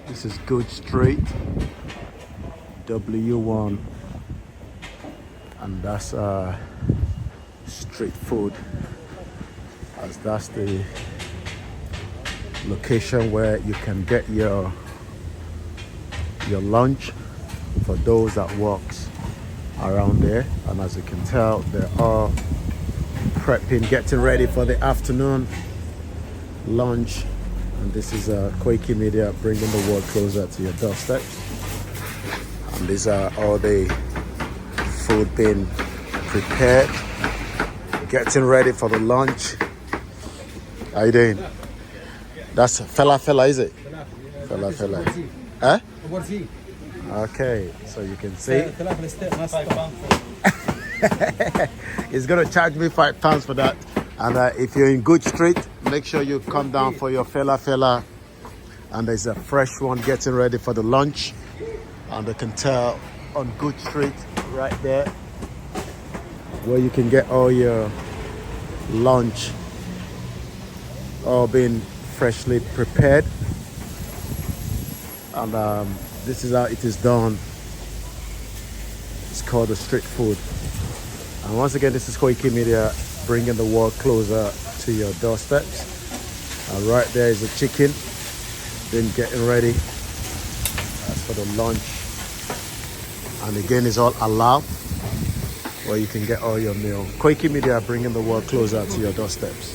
This is GOODGE Street, W1, and that's street food, as that's the location where you can get your lunch for those that walks around there. And as you can tell, they're all prepping, getting ready for the afternoon lunch. And this is Koiki Media bringing the world closer to your doorstep. And these are all the food being prepared, getting ready for the lunch. How you doing? That's fella, is it? Fella. Huh? Okay, so you can see. He's gonna charge me £5 for that. And if you're in GOODGE Street, make sure you come down for your fella. And there's a fresh one getting ready for the lunch. And you can tell on GOODGE Street right there, where you can get all your lunch, all being freshly prepared. And this is how it is done. It's called the street food. And once again, this is Koiki Media bringing the world closer to your doorsteps. And right there is the chicken, then getting ready. That's for the lunch. And again, it's all allowed, where you can get all your meal. Koiki Media bringing the world closer to your doorsteps.